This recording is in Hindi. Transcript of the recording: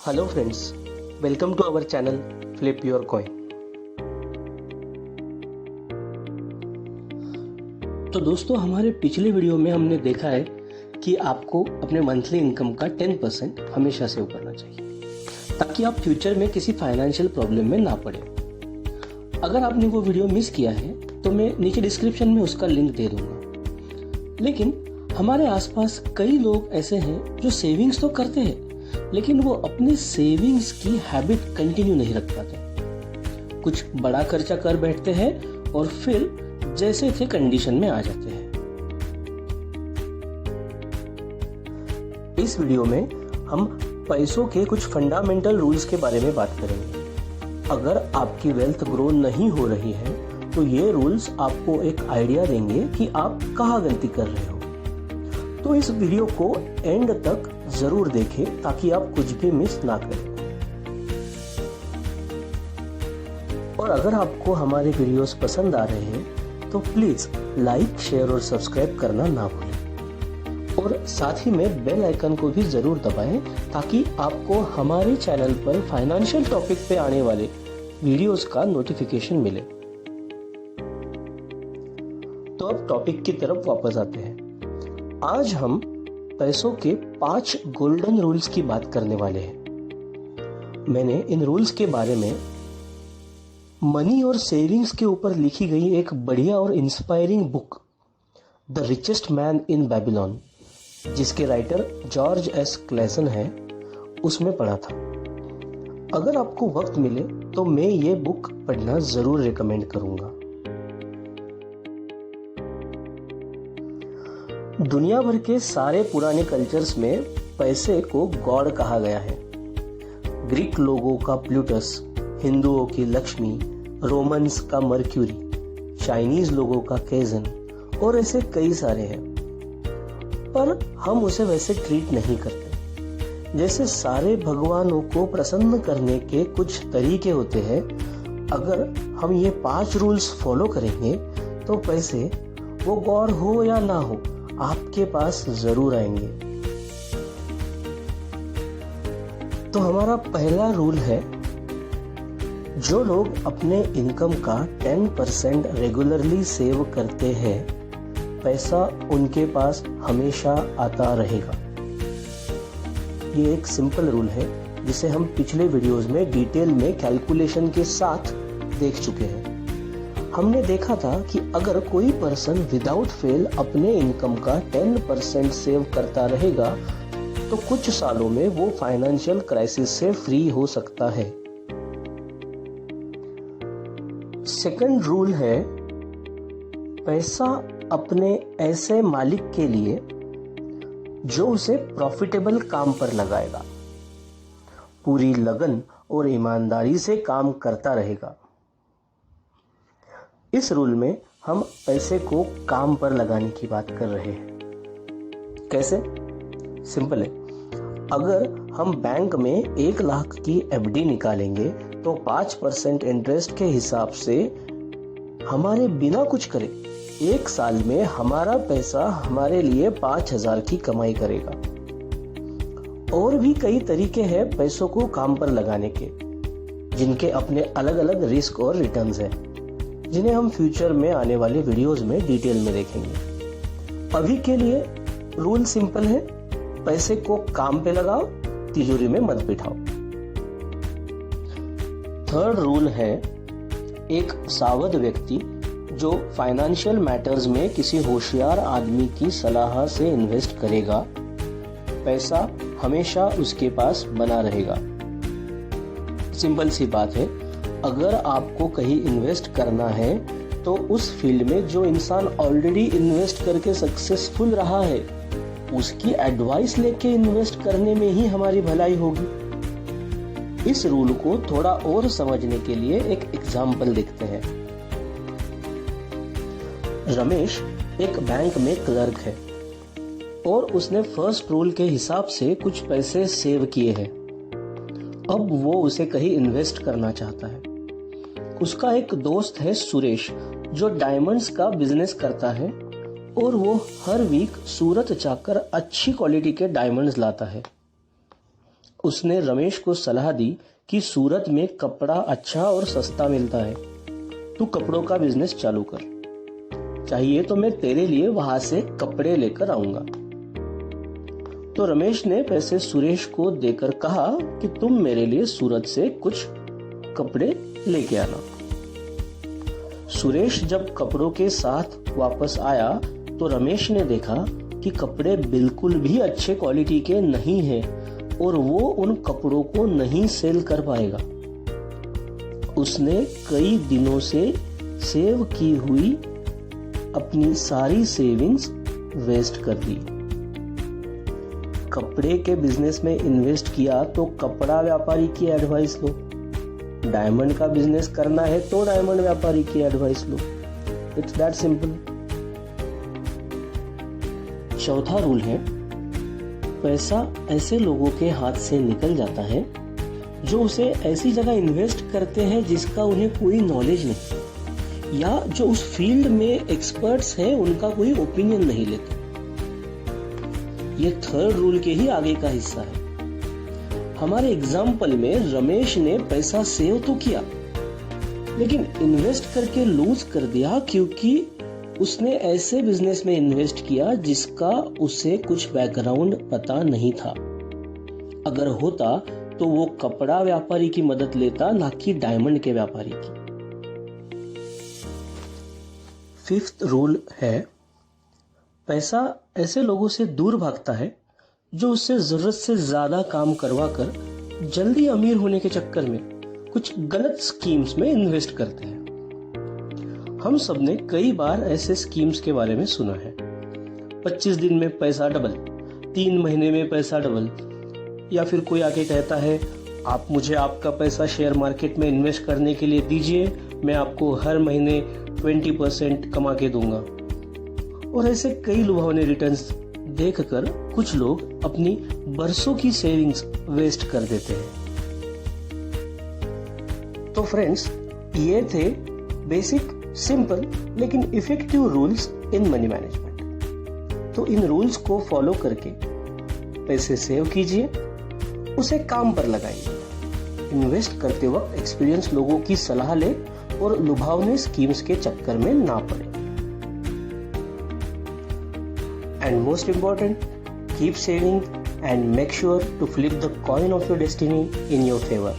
Hello friends, welcome to our channel flip your coin. तो दोस्तों, हमारे पिछले वीडियो में हमने देखा है कि आपको अपने मंथली इनकम का 10% हमेशा सेव करना चाहिए ताकि आप फ्यूचर में किसी फाइनेंशियल प्रॉब्लम में ना पड़े। अगर आपने वो वीडियो मिस किया है तो मैं नीचे डिस्क्रिप्शन में उसका लिंक दे दूंगा। लेकिन हमारे आसपास कई लोग ऐसे हैं जो सेविंग्स तो करते हैं लेकिन वो अपने सेविंग्स की हैबिट कंटिन्यू नहीं रख पाते। कुछ बड़ा खर्चा कर बैठते हैं और फिर जैसे थे कंडीशन में आ जाते हैं। इस वीडियो में हम पैसों के कुछ फंडामेंटल रूल्स के बारे में बात करेंगे। अगर आपकी वेल्थ ग्रो नहीं हो रही है तो ये रूल्स आपको एक आइडिया देंगे कि आप कहाँ गलती कर रहे हो। तो इस वीडियो को एंड तक जरूर देखें ताकि आप कुछ भी मिस ना करें। और अगर आपको हमारे वीडियोस पसंद आ रहे हैं तो प्लीज लाइक, शेयर और सब्सक्राइब करना ना भूलें। और साथ ही में बेल आइकन को भी जरूर दबाएं ताकि आपको हमारे चैनल पर फाइनेंशियल टॉपिक पे आने वाले वीडियोस का नोटिफिकेशन मिले। तो अब टॉपिक की तरफ वापस आते हैं। आज हम पैसों के 5 गोल्डन रूल्स की बात करने वाले हैं। मैंने इन रूल्स के बारे में मनी और सेविंग्स के ऊपर लिखी गई एक बढ़िया और inspiring book the richest man in Babylon, जिसके राइटर जॉर्ज एस क्लेसन है, उसमें पढ़ा था। अगर आपको वक्त मिले तो मैं ये बुक पढ़ना जरूर रिकमेंड करूंगा। दुनिया भर के सारे पुराने कल्चर्स में पैसे को गॉड कहा गया है। ग्रीक लोगों का प्लूटस, हिंदुओं की लक्ष्मी, रोमन्स का मर्क्यूरी, चाइनीज लोगों का केजन और ऐसे कई सारे हैं। पर हम उसे वैसे ट्रीट नहीं करते। जैसे सारे भगवानों को प्रसन्न करने के कुछ तरीके होते हैं, अगर हम ये 5 रूल्स फॉलो करेंगे तो पैसे, वो गॉड हो या ना हो, आपके पास जरूर आएंगे। तो हमारा पहला रूल है, जो लोग अपने इनकम का 10% रेगुलरली सेव करते हैं, पैसा उनके पास हमेशा आता रहेगा। ये एक सिंपल रूल है जिसे हम पिछले वीडियोस में डिटेल में कैलकुलेशन के साथ देख चुके हैं। हमने देखा था कि अगर कोई पर्सन विदाउट फेल अपने इनकम का 10% सेव करता रहेगा तो कुछ सालों में वो फाइनेंशियल क्राइसिस से फ्री हो सकता है। सेकंड रूल है, पैसा अपने ऐसे मालिक के लिए जो उसे प्रॉफिटेबल काम पर लगाएगा, पूरी लगन और ईमानदारी से काम करता रहेगा। इस रूल में हम पैसे को काम पर लगाने की बात कर रहे हैं। कैसे? सिंपल है। अगर हम बैंक में 1 लाख की एफडी निकालेंगे तो 5% इंटरेस्ट के हिसाब से हमारे बिना कुछ करे 1 साल में हमारा पैसा हमारे लिए 5,000 की कमाई करेगा। और भी कई तरीके हैं पैसों को काम पर लगाने के, जिनके अपने अलग अलग रिस्क और रिटर्न्स हैं, जिन्हें हम फ्यूचर में आने वाले वीडियोस में डिटेल में देखेंगे। अभी के लिए रूल सिंपल है, पैसे को काम पे लगाओ, तिजोरी में मत बिठाओ। थर्ड रूल है, एक सावध व्यक्ति जो फाइनेंशियल मैटर्स में किसी होशियार आदमी की सलाह से इन्वेस्ट करेगा, पैसा हमेशा उसके पास बना रहेगा। सिंपल सी बात है, अगर आपको कहीं इन्वेस्ट करना है तो उस फील्ड में जो इंसान ऑलरेडी इन्वेस्ट करके सक्सेसफुल रहा है उसकी एडवाइस लेके इन्वेस्ट करने में ही हमारी भलाई होगी। इस रूल को थोड़ा और समझने के लिए एक एग्जाम्पल देखते हैं। रमेश एक बैंक में क्लर्क है और उसने फर्स्ट रूल के हिसाब से कुछ पैसे सेव किए हैं। अब वो उसे कहीं इन्वेस्ट करना चाहता है। उसका एक दोस्त है सुरेश, जो डायमंड्स का बिजनेस करता है और वो हर वीक सूरत जाकर अच्छी क्वालिटी के डायमंड्स लाता है। उसने रमेश को सलाह दी कि सूरत में कपड़ा अच्छा और सस्ता मिलता है, तू कपड़ों का बिजनेस चालू कर, चाहिए तो मैं तेरे लिए वहां से कपड़े लेकर आऊंगा। तो रमेश ने पैसे सुरेश को देकर कहा कि तुम मेरे लिए सूरत से कुछ कपड़े लेके आना। सुरेश जब कपड़ों के साथ वापस आया तो रमेश ने देखा कि कपड़े बिल्कुल भी अच्छे क्वालिटी के नहीं हैं और वो उन कपड़ों को नहीं सेल कर पाएगा। उसने कई दिनों से सेव की हुई अपनी सारी सेविंग्स वेस्ट कर दी। कपड़े के बिजनेस में इन्वेस्ट किया तो कपड़ा व्यापारी की एडवाइस लो, डायमंड का बिजनेस करना है तो डायमंड व्यापारी की advice low. It's that simple. चौथा रूल है, पैसा ऐसे लोगों के हाथ से निकल जाता है जो उसे ऐसी जगह इन्वेस्ट करते हैं जिसका उन्हें कोई नॉलेज नहीं, या जो उस फील्ड में एक्सपर्ट्स हैं उनका कोई ओपिनियन नहीं लेते। ये थर्ड रूल के ही आगे का हिस्सा है। हमारे एग्जाम्पल में रमेश ने पैसा सेव तो किया लेकिन इन्वेस्ट करके लूज कर दिया, क्योंकि उसने ऐसे बिजनेस में इन्वेस्ट किया जिसका उसे कुछ बैकग्राउंड पता नहीं था। अगर होता तो वो कपड़ा व्यापारी की मदद लेता, ना कि डायमंड के व्यापारी की। फिफ्थ रूल है, पैसा ऐसे लोगों से दूर भागता है जो उससे जरूरत से ज्यादा काम करवा कर जल्दी अमीर होने के चक्कर में कुछ गलत स्कीम्स में इन्वेस्ट करते हैं। हम सबने कई बार ऐसे स्कीम्स के बारे में सुना है। 25 दिन में पैसा डबल, 3 महीने में पैसा डबल, या फिर कोई आके कहता है आप मुझे आपका पैसा शेयर मार्केट में इन्वेस्ट करने के लिए दीजिए, मैं आपको हर महीने 20% कमा के दूंगा। और ऐसे कई लुभावने रिटर्न्स देखकर कुछ लोग अपनी बरसों की सेविंग्स वेस्ट कर देते हैं। तो फ्रेंड्स, ये थे बेसिक, सिंपल लेकिन effective rules in money management. तो इन रूल्स को फॉलो करके पैसे सेव कीजिए, उसे काम पर लगाइए। इन्वेस्ट करते वक्त एक्सपीरियंस लोगों की सलाह ले और लुभावने स्कीम्स के चक्कर में ना पड़े। And most important, keep saving and make sure to flip the coin of your destiny in your favor.